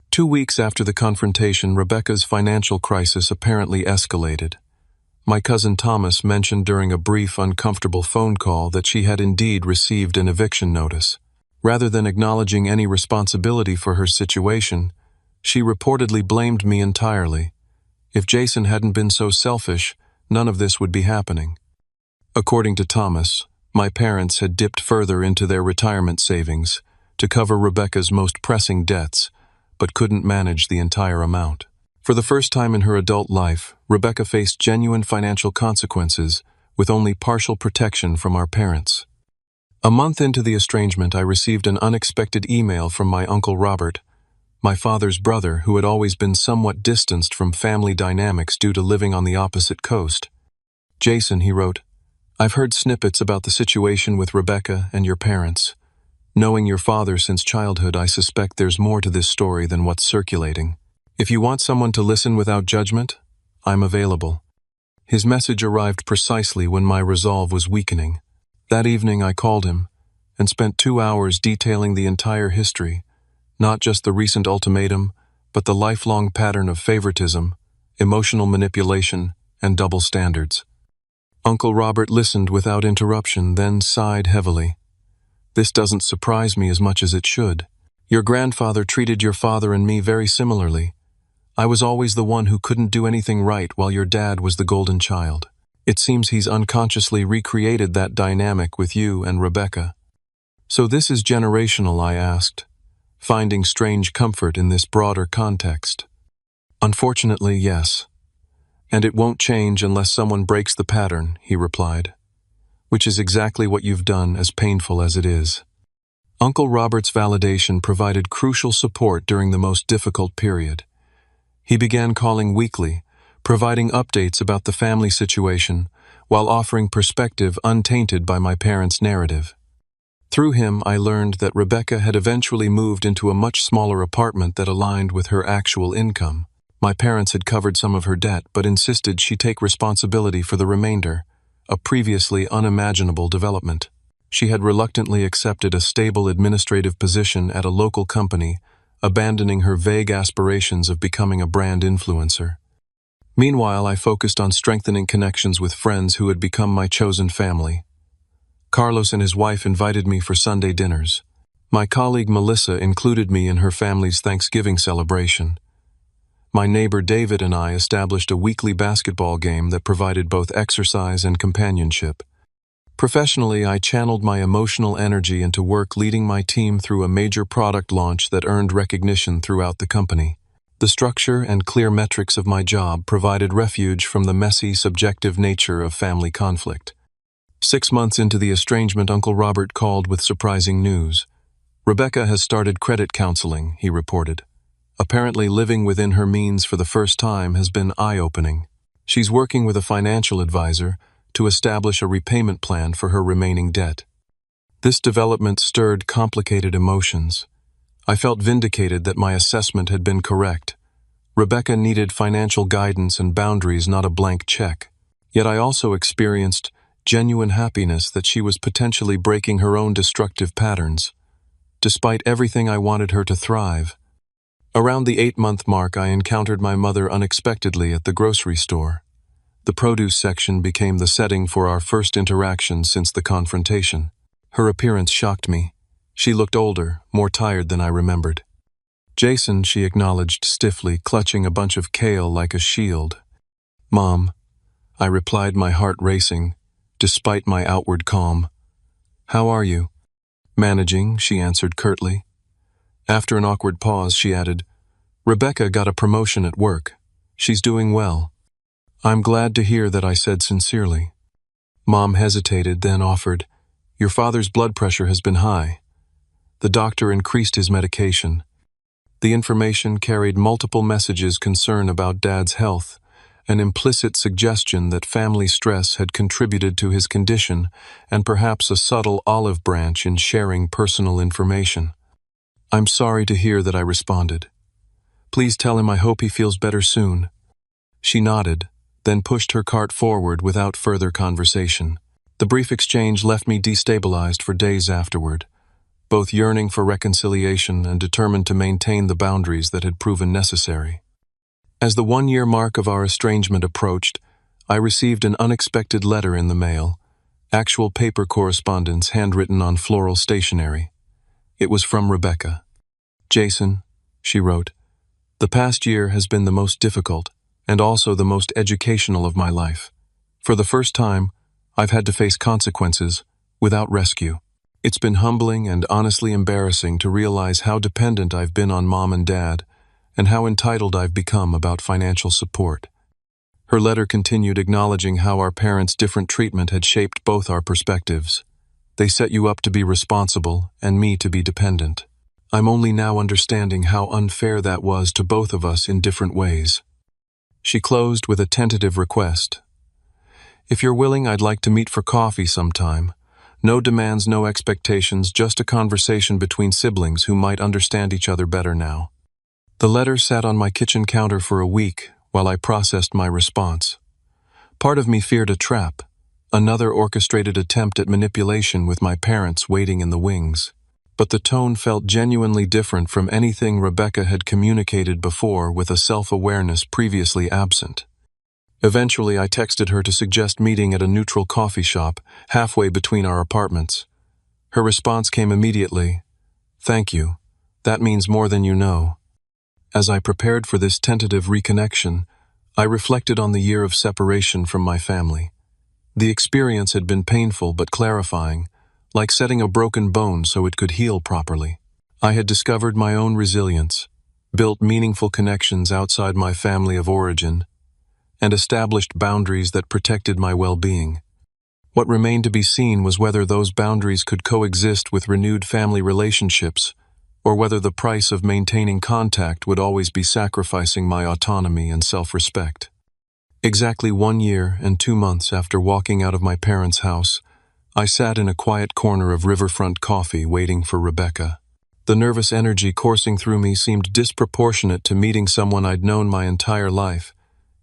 2 weeks after the confrontation, Rebecca's financial crisis apparently escalated. My cousin Thomas mentioned during a brief, uncomfortable phone call that she had indeed received an eviction notice. Rather than acknowledging any responsibility for her situation, she reportedly blamed me entirely. If Jason hadn't been so selfish, none of this would be happening. According to Thomas, my parents had dipped further into their retirement savings to cover Rebecca's most pressing debts, but couldn't manage the entire amount. For the first time in her adult life, Rebecca faced genuine financial consequences with only partial protection from our parents. A month into the estrangement, I received an unexpected email from my Uncle Robert, my father's brother, who had always been somewhat distanced from family dynamics due to living on the opposite coast. "Jason," he wrote, "I've heard snippets about the situation with Rebecca and your parents. Knowing your father since childhood, I suspect there's more to this story than what's circulating. If you want someone to listen without judgment, I'm available." His message arrived precisely when my resolve was weakening. That evening I called him and spent 2 hours detailing the entire history, not just the recent ultimatum, but the lifelong pattern of favoritism, emotional manipulation, and double standards. Uncle Robert listened without interruption, then sighed heavily. "This doesn't surprise me as much as it should. Your grandfather treated your father and me very similarly. I was always the one who couldn't do anything right while your dad was the golden child. It seems he's unconsciously recreated that dynamic with you and Rebecca." "So this is generational?" I asked, finding strange comfort in this broader context. "Unfortunately, yes. And it won't change unless someone breaks the pattern," he replied. "Which is exactly what you've done, as painful as it is." Uncle Robert's validation provided crucial support during the most difficult period. He began calling weekly, providing updates about the family situation, while offering perspective untainted by my parents' narrative. Through him, I learned that Rebecca had eventually moved into a much smaller apartment that aligned with her actual income. My parents had covered some of her debt, but insisted she take responsibility for the remainder, a previously unimaginable development. She had reluctantly accepted a stable administrative position at a local company, abandoning her vague aspirations of becoming a brand influencer. Meanwhile, I focused on strengthening connections with friends who had become my chosen family. Carlos and his wife invited me for Sunday dinners. My colleague Melissa included me in her family's Thanksgiving celebration. My neighbor David and I established a weekly basketball game that provided both exercise and companionship. Professionally, I channeled my emotional energy into work, leading my team through a major product launch that earned recognition throughout the company. The structure and clear metrics of my job provided refuge from the messy, subjective nature of family conflict. 6 months into the estrangement, Uncle Robert called with surprising news. "Rebecca has started credit counseling," he reported. "Apparently living within her means for the first time has been eye-opening. She's working with a financial advisor to establish a repayment plan for her remaining debt." This development stirred complicated emotions. I felt vindicated that my assessment had been correct. Rebecca needed financial guidance and boundaries, not a blank check. Yet I also experienced genuine happiness that she was potentially breaking her own destructive patterns. Despite everything, I wanted her to thrive. Around the 8-month mark, I encountered my mother unexpectedly at the grocery store. The produce section became the setting for our first interaction since the confrontation. Her appearance shocked me. She looked older, more tired than I remembered. "Jason," she acknowledged stiffly, clutching a bunch of kale like a shield. "Mom," I replied, my heart racing, despite my outward calm. "How are you?" "Managing," she answered curtly. After an awkward pause, she added, "Rebecca got a promotion at work. She's doing well." "I'm glad to hear that," I said sincerely. Mom hesitated, then offered, "Your father's blood pressure has been high. The doctor increased his medication. The information carried multiple messages concern about Dad's health, an implicit suggestion that family stress had contributed to his condition, and perhaps a subtle olive branch in sharing personal information. "I'm sorry to hear that," I responded. "Please tell him I hope he feels better soon." She nodded, then pushed her cart forward without further conversation. The brief exchange left me destabilized for days afterward, both yearning for reconciliation and determined to maintain the boundaries that had proven necessary. As the 1-year mark of our estrangement approached, I received an unexpected letter in the mail, actual paper correspondence handwritten on floral stationery. It was from Rebecca. "Jason," she wrote, "the past year has been the most difficult and also the most educational of my life. For the first time, I've had to face consequences without rescue. It's been humbling and honestly embarrassing to realize how dependent I've been on Mom and Dad and how entitled I've become about financial support." Her letter continued, acknowledging how our parents' different treatment had shaped both our perspectives. "They set you up to be responsible and me to be dependent. I'm only now understanding how unfair that was to both of us in different ways." She closed with a tentative request. "If you're willing, I'd like to meet for coffee sometime. No demands, no expectations, just a conversation between siblings who might understand each other better now." The letter sat on my kitchen counter for a week while I processed my response. Part of me feared a trap, another orchestrated attempt at manipulation with my parents waiting in the wings. But the tone felt genuinely different from anything Rebecca had communicated before, with a self-awareness previously absent. Eventually, I texted her to suggest meeting at a neutral coffee shop halfway between our apartments. Her response came immediately: "Thank you. That means more than you know." As I prepared for this tentative reconnection, I reflected on the year of separation from my family. The experience had been painful but clarifying, like setting a broken bone so it could heal properly. I had discovered my own resilience, built meaningful connections outside my family of origin, and established boundaries that protected my well-being. What remained to be seen was whether those boundaries could coexist with renewed family relationships, or whether the price of maintaining contact would always be sacrificing my autonomy and self-respect. Exactly 1 year and 2 months after walking out of my parents' house, I sat in a quiet corner of riverfront coffee waiting for Rebecca. The nervous energy coursing through me seemed disproportionate to meeting someone I'd known my entire life,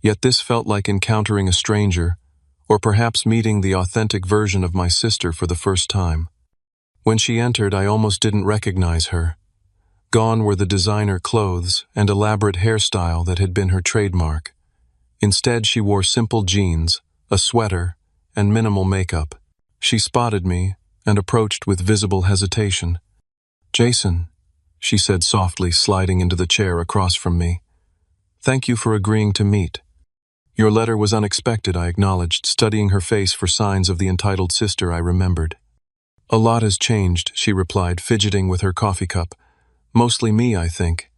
yet this felt like encountering a stranger, or perhaps meeting the authentic version of my sister for the first time. When she entered, I almost didn't recognize her. Gone were the designer clothes and elaborate hairstyle that had been her trademark. Instead, she wore simple jeans, a sweater, and minimal makeup. She spotted me and approached with visible hesitation. "Jason," she said softly, sliding into the chair across from me. "Thank you for agreeing to meet." "Your letter was unexpected," I acknowledged, studying her face for signs of the entitled sister I remembered. "A lot has changed," she replied, fidgeting with her coffee cup. "Mostly me, I think."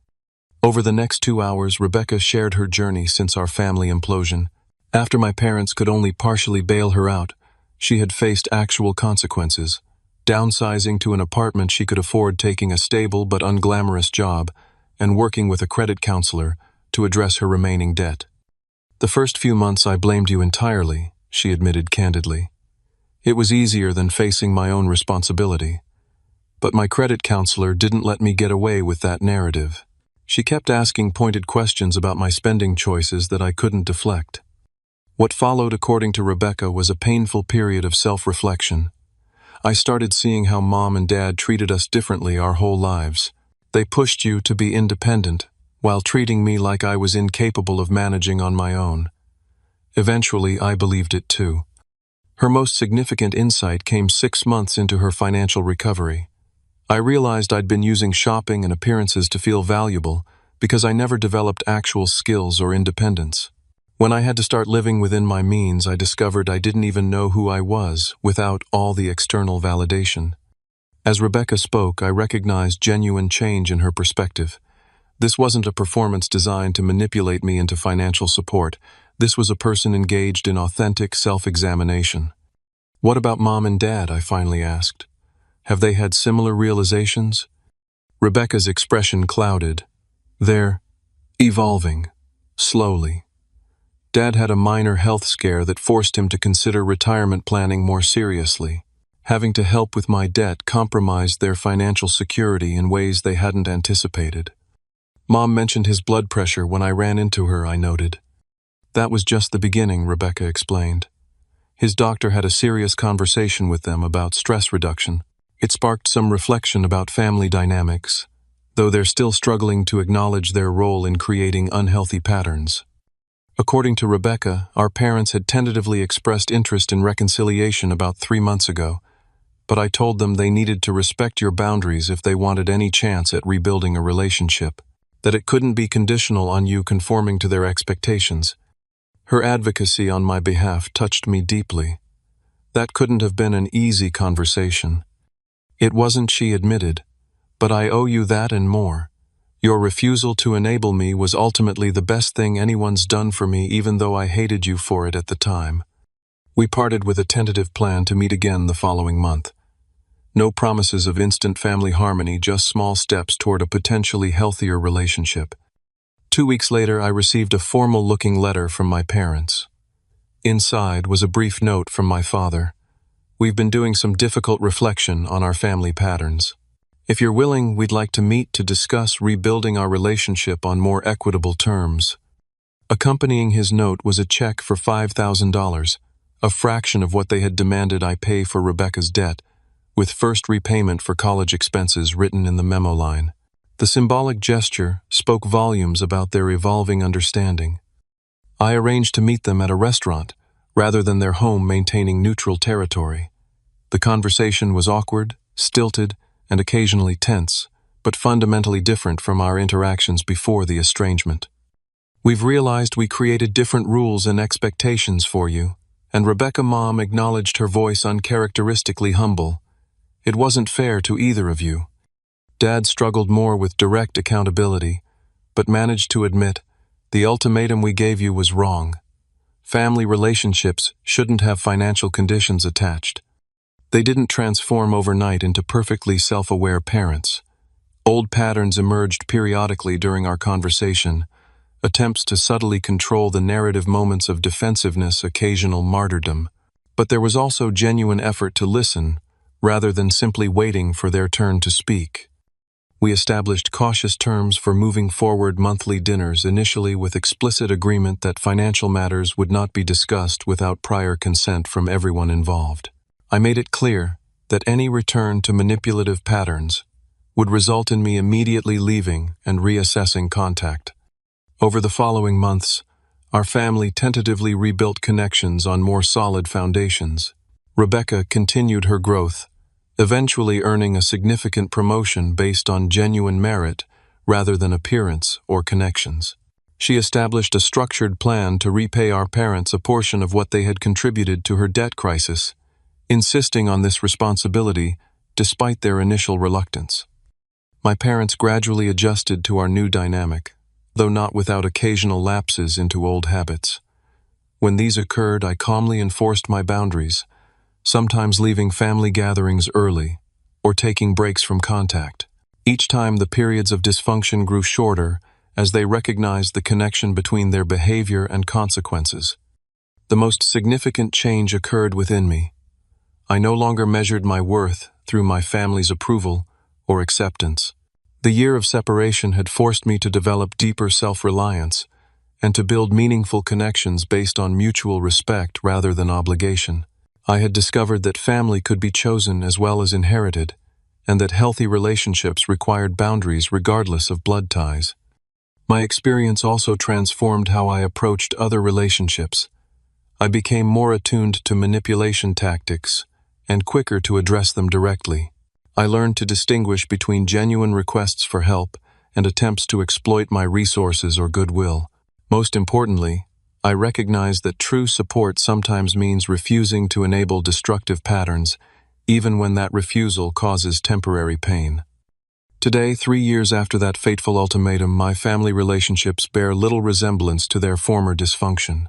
Over the next 2 hours, Rebecca shared her journey since our family implosion. After my parents could only partially bail her out, she had faced actual consequences, downsizing to an apartment she could afford, taking a stable but unglamorous job, and working with a credit counselor to address her remaining debt. "The first few months I blamed you entirely," she admitted candidly. "It was easier than facing my own responsibility. But my credit counselor didn't let me get away with that narrative. She kept asking pointed questions about my spending choices that I couldn't deflect." What followed, according to Rebecca, was a painful period of self-reflection. I started seeing how Mom and Dad treated us differently our whole lives. They pushed you to be independent, while treating me like I was incapable of managing on my own. Eventually, I believed it too. Her most significant insight came 6 months into her financial recovery. I realized I'd been using shopping and appearances to feel valuable because I never developed actual skills or independence. When I had to start living within my means, I discovered I didn't even know who I was without all the external validation. As Rebecca spoke, I recognized genuine change in her perspective. This wasn't a performance designed to manipulate me into financial support. This was a person engaged in authentic self-examination. "What about Mom and Dad?" I finally asked. Have they had similar realizations? Rebecca's expression clouded. They're evolving, slowly. Dad had a minor health scare that forced him to consider retirement planning more seriously. Having to help with my debt compromised their financial security in ways they hadn't anticipated. Mom mentioned his blood pressure when I ran into her, I noted. That was just the beginning, Rebecca explained. His doctor had a serious conversation with them about stress reduction. It sparked some reflection about family dynamics, though they're still struggling to acknowledge their role in creating unhealthy patterns. According to Rebecca, our parents had tentatively expressed interest in reconciliation about 3 months ago, but I told them they needed to respect your boundaries if they wanted any chance at rebuilding a relationship, that it couldn't be conditional on you conforming to their expectations. Her advocacy on my behalf touched me deeply. That couldn't have been an easy conversation. It wasn't, she admitted, but I owe you that and more. Your refusal to enable me was ultimately the best thing anyone's done for me, even though I hated you for it at the time. We parted with a tentative plan to meet again the following month. No promises of instant family harmony, just small steps toward a potentially healthier relationship. 2 weeks later, I received a formal-looking letter from my parents. Inside was a brief note from my father. We've been doing some difficult reflection on our family patterns. If you're willing, we'd like to meet to discuss rebuilding our relationship on more equitable terms. Accompanying his note was a check for $5,000, a fraction of what they had demanded I pay for Rebecca's debt, with first repayment for college expenses written in the memo line. The symbolic gesture spoke volumes about their evolving understanding. I arranged to meet them at a restaurant, rather than their home, maintaining neutral territory. The conversation was awkward, stilted, and occasionally tense, but fundamentally different from our interactions before the estrangement. We've realized we created different rules and expectations for you, and Rebecca Mom acknowledged, her voice uncharacteristically humble. It wasn't fair to either of you. Dad struggled more with direct accountability, but managed to admit, the ultimatum we gave you was wrong. Family relationships shouldn't have financial conditions attached. They didn't transform overnight into perfectly self-aware parents. Old patterns emerged periodically during our conversation, attempts to subtly control the narrative, moments of defensiveness, occasional martyrdom. But there was also genuine effort to listen, rather than simply waiting for their turn to speak. We established cautious terms for moving forward: monthly dinners, initially with explicit agreement that financial matters would not be discussed without prior consent from everyone involved. I made it clear that any return to manipulative patterns would result in me immediately leaving and reassessing contact. Over the following months, our family tentatively rebuilt connections on more solid foundations. Rebecca continued her growth, eventually earning a significant promotion based on genuine merit rather than appearance or connections. She established a structured plan to repay our parents a portion of what they had contributed to her debt crisis, insisting on this responsibility despite their initial reluctance. My parents gradually adjusted to our new dynamic, though not without occasional lapses into old habits. When these occurred, I calmly enforced my boundaries, sometimes leaving family gatherings early or taking breaks from contact. Each time, the periods of dysfunction grew shorter as they recognized the connection between their behavior and consequences. The most significant change occurred within me. I no longer measured my worth through my family's approval or acceptance. The year of separation had forced me to develop deeper self-reliance and to build meaningful connections based on mutual respect rather than obligation. I had discovered that family could be chosen as well as inherited, and that healthy relationships required boundaries regardless of blood ties. My experience also transformed how I approached other relationships. I became more attuned to manipulation tactics and quicker to address them directly. I learned to distinguish between genuine requests for help and attempts to exploit my resources or goodwill. Most importantly, I recognized that true support sometimes means refusing to enable destructive patterns, even when that refusal causes temporary pain. Today, 3 years after that fateful ultimatum, my family relationships bear little resemblance to their former dysfunction.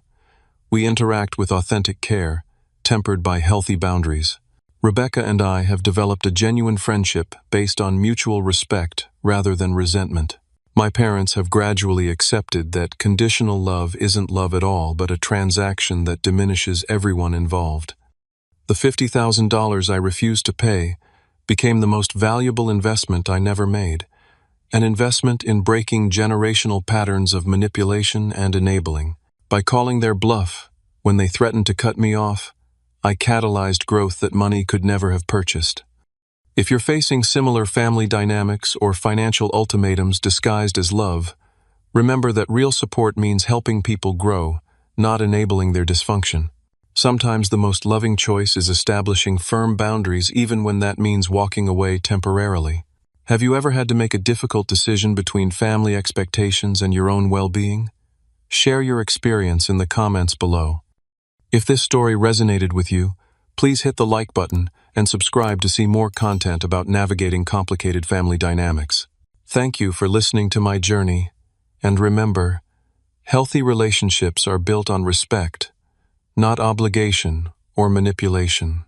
We interact with authentic care, tempered by healthy boundaries. Rebecca and I have developed a genuine friendship based on mutual respect rather than resentment. My parents have gradually accepted that conditional love isn't love at all, but a transaction that diminishes everyone involved. The $50,000 I refused to pay became the most valuable investment I never made, an investment in breaking generational patterns of manipulation and enabling. By calling their bluff when they threatened to cut me off, I catalyzed growth that money could never have purchased. If you're facing similar family dynamics or financial ultimatums disguised as love, remember that real support means helping people grow, not enabling their dysfunction. Sometimes the most loving choice is establishing firm boundaries even when that means walking away temporarily. Have you ever had to make a difficult decision between family expectations and your own well-being? Share your experience in the comments below. If this story resonated with you, please hit the like button and subscribe to see more content about navigating complicated family dynamics. Thank you for listening to my journey, and remember, healthy relationships are built on respect, not obligation or manipulation.